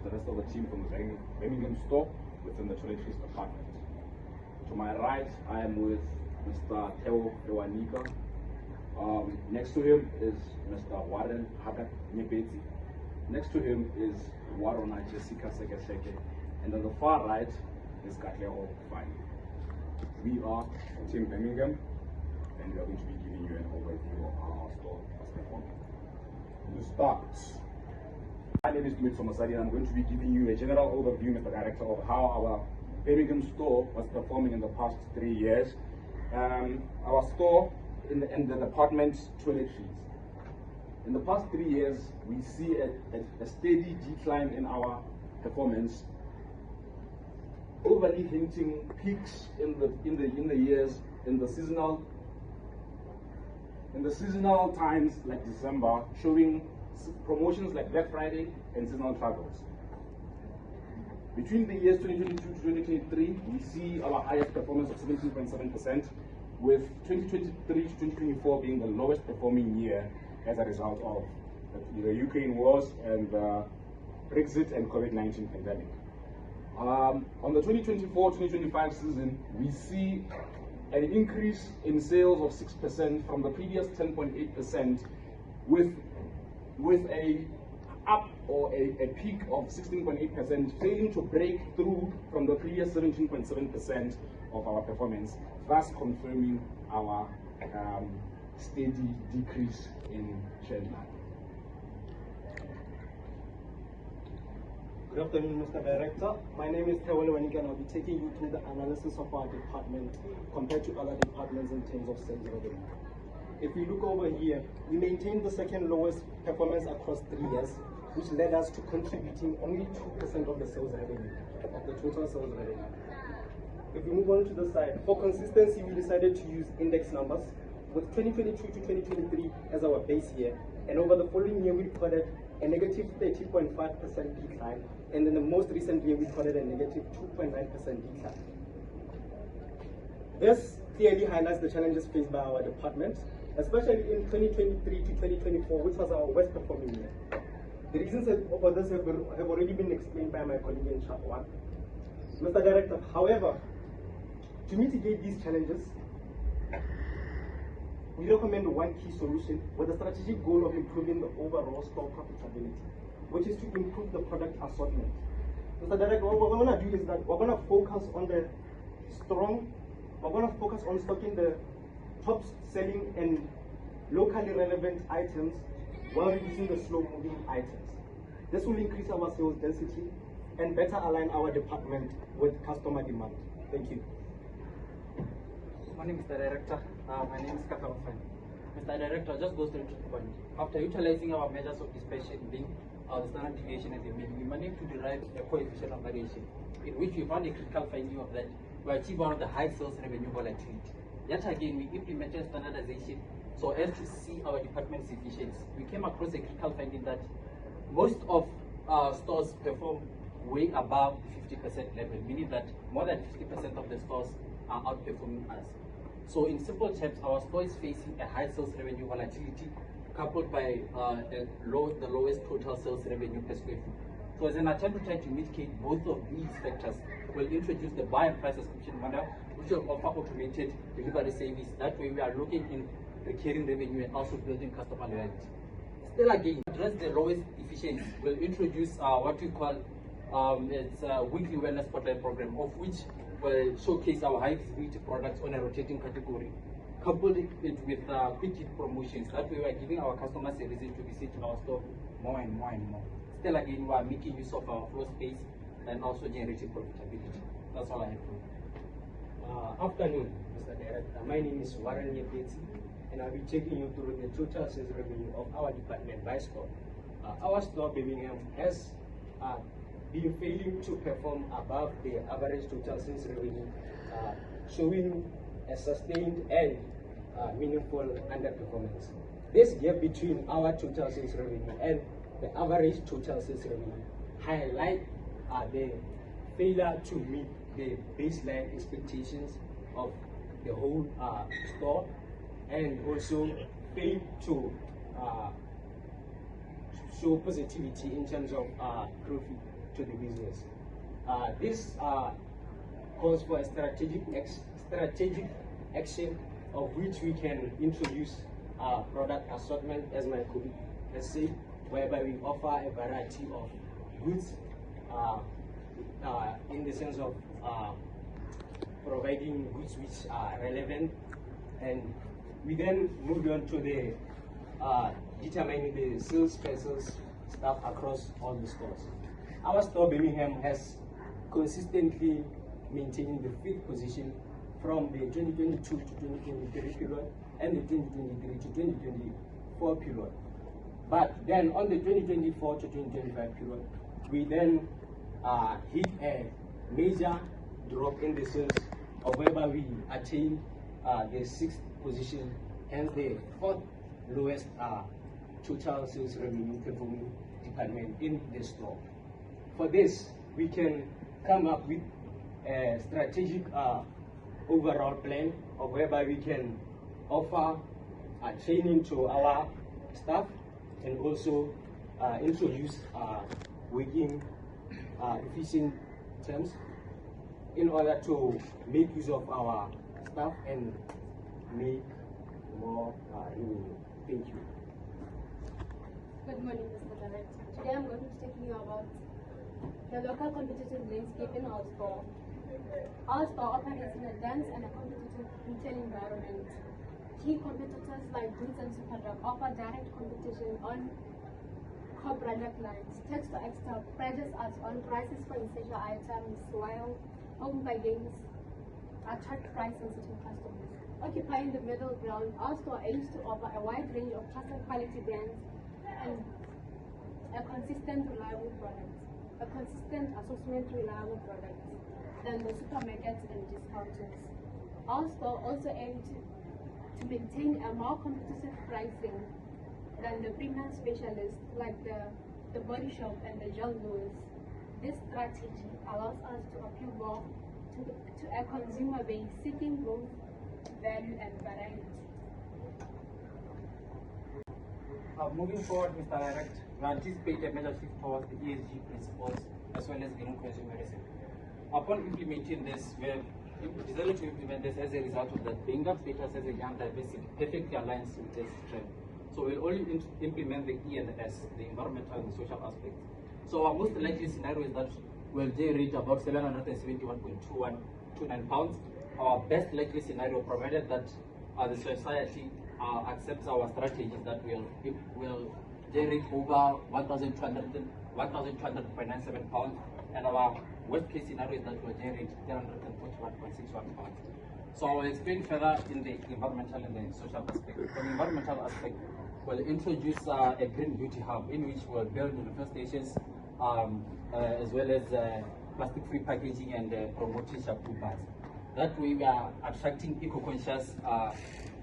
the rest of the team from the Birmingham store within the toiletries department. To my right, I am with Mr. Theo Lewanika. Next to him is Mr. Hagat Nyepetsi. Next to him is Jessicah Sekeseke. And on the far right is Katlego Fani. We are Team Birmingham, and we are going to be giving you an overview of how our store was performing. To start, my name is Tumediso Mosadi, and I'm going to be giving you a general overview, Mr. Director, of how our Birmingham store was performing in the past 3 years. Our store in the department toiletries. In the past 3 years, we see a steady decline in our performance, overly hinting peaks in the years in the seasonal times like December, showing promotions like Black Friday and seasonal travels. Between the years 2022 to 2023, we see our highest performance of 17.7%, with 2023 to 2024 being the lowest performing year as a result of the Ukraine wars and Brexit and COVID-19 pandemic. On the 2024-2025 season, we see an increase in sales of 6% from the previous 10.8%, with a peak of 16.8%, failing to break through from the previous 17.7% of our performance, thus confirming our steady decrease in trend line. Good afternoon, Mr. Director. My name is Theo Lewanika, and I'll be taking you through the analysis of our department compared to other departments in terms of sales revenue. If we look over here, we maintained the second lowest performance across 3 years, which led us to contributing only 2% of the sales revenue, of the total sales revenue. If we move on to the side, for consistency, we decided to use index numbers, with 2022 to 2023 as our base year, and over the following year we recorded a negative 30.5% decline, and in the most recent year we recorded a negative 2.9% decline. This clearly highlights the challenges faced by our department, especially in 2023 to 2024, which was our worst performing year. The reasons for this have already been explained by my colleague in chapter 1. Mr. Director, however, to mitigate these challenges, we recommend one key solution with the strategic goal of improving the overall store profitability, which is to improve the product assortment. Mr. Director, what we're going to do is that we're going to focus on stocking the top selling and locally relevant items while reducing the slow moving items. This will increase our sales density and better align our department with customer demand. Thank you. Good morning, Mr. Director. My name is Katlego Fani. Mr. Director, just go straight to the point. After utilizing our measures of dispersion being the standard deviation and the mean, we managed to derive a coefficient of variation, in which we found a critical finding of that we achieved one of the high sales revenue volatility. Yet again, we implemented standardization so as to see our department's efficiency. We came across a critical finding that most of our stores perform way above the 50% level, meaning that more than 50% of the stores are outperforming us. So in simple terms, our store is facing a high sales revenue volatility coupled by the lowest total sales revenue per square foot. So as an attempt to try to mitigate both of these factors, we'll introduce the buy and price subscription model, which will offer automated delivery service. That way we are looking in recurring revenue and also building customer loyalty. Still again, to address the lowest efficiency, we'll introduce what we call it's a weekly wellness spotlight program, of which will showcase our high visibility products on a rotating category, coupled it with quick hit promotions. That way we are giving our customers a reason to visit our store more and more and more. Still again, we are making use of our floor space and also generating profitability. That's all I have for you. Afternoon, Mr. Director. My name is Hagat Nyepetsi, and I'll be taking you through the total sales revenue of our department by store. Our store, Birmingham, has been failing to perform above the average total sales revenue, showing a sustained and meaningful underperformance. This gap between our total sales revenue and the average total sales revenue highlight the failure to meet the baseline expectations of the whole store, and also fail to show positivity in terms of profit to the business. This calls for a strategic action of which we can introduce product assortment, as my colleague has said, whereby we offer a variety of goods in the sense of providing goods which are relevant, and we then moved on to the determining the salesperson's staff across all the stores. Our store Birmingham has consistently maintained the 5th position from the 2022 to 2023 period and the 2023 to 2024 period. But then on the 2024 to 2025 period, we then hit a major drop in the sales, of whereby we attained the 6th position, hence the 4th lowest total sales revenue performing department in the store. For this, we can come up with a strategic overall plan of whereby we can offer training to our staff and also introduce working efficient terms in order to make use of our staff and make more revenue. Thank you. Good morning, Mr. Director. Today I'm going to be talking about the local competitive landscape in our store. Our store operates in a dense and a competitive retail environment. Key competitors like Boots and Superdrug offer direct competition on core product lines. Text to Extra pressures us on prices for essential items, while Home by Games attract price-sensitive customers. Occupying the middle ground, our store aims to offer a wide range of trusted quality brands and a consistent, reliable products. A consistent assortment, reliable products than the supermarkets and discounters. Our store also aims to maintain a more competitive pricing than the premium specialists like the Body Shop and the John Lewis. This strategy allows us to appeal more to a consumer base seeking both value and variety. Moving forward, Mr. Director, we anticipate a major shift towards the ESG principles as well as green consumerism. Upon implementing this, we have decided to implement this as a result of that. Birmingham status as a young diversity perfectly aligns with this trend. So we'll only implement the E and the S, the environmental and social aspects. So our most likely scenario is that we'll generate about 771.29 pounds. Our best likely scenario, provided that the society accepts our strategies, that will generate over 1,200.97 pounds, and our worst case scenario is that we'll generate 341.61 pounds. So I'll explain further in the environmental and the social aspect. From the environmental aspect, we'll introduce a green beauty hub in which we'll build manifestations as well as plastic-free packaging and promoting shampoo bars. That way we are attracting eco-conscious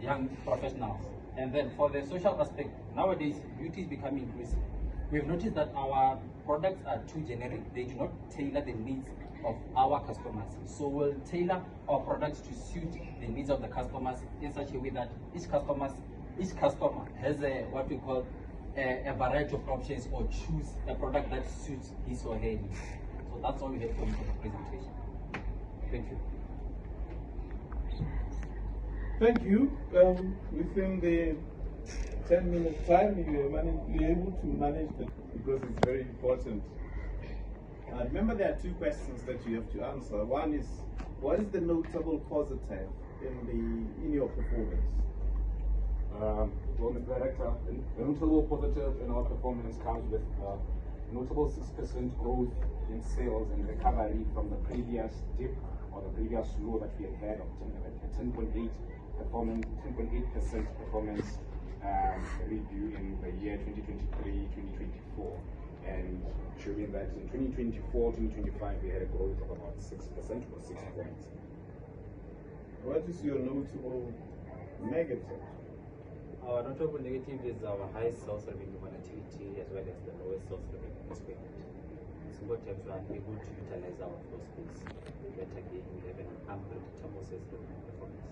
young professionals. And then for the social aspect, nowadays beauty is becoming inclusive. We've noticed that our products are too generic. They do not tailor the needs of our customers. So we'll tailor our products to suit the needs of the customers in such a way that each customer has what we call a variety of options, or choose a product that suits his or her needs. So that's all we have for the presentation. Thank you. Thank you. Within the 10-minute time, you were able to manage that, because it's very important. Remember, there are two questions that you have to answer. One is, what is the notable positive in your performance? Well, Mr. Director, the notable positive in our performance comes with notable 6% growth in sales and recovery from the previous dip, or the previous low that we had of 10.8% performance review in the year 2023-2024, and showing that in 2024-2025 we had a growth of about 6% or 6 points. What is your notable negative? Our notable negative is our high sales revenue volatility as well as the lowest sales revenue expected. Sometimes we are unable to utilize our floor space. Yet again, we have an unpredictable sales revenue performance.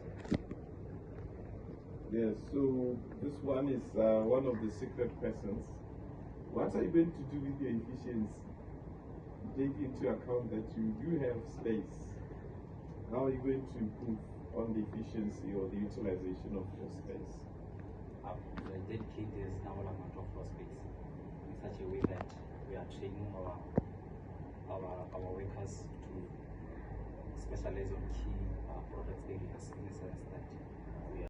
Yes, so this one is one of the secret questions. What are you going to do with your efficiency? take into account that you do have space, how are you going to improve on the efficiency or the utilization of your space? We dedicate this normal amount of floor space in such a way that we are training our workers to specialize on key products areas in the sense that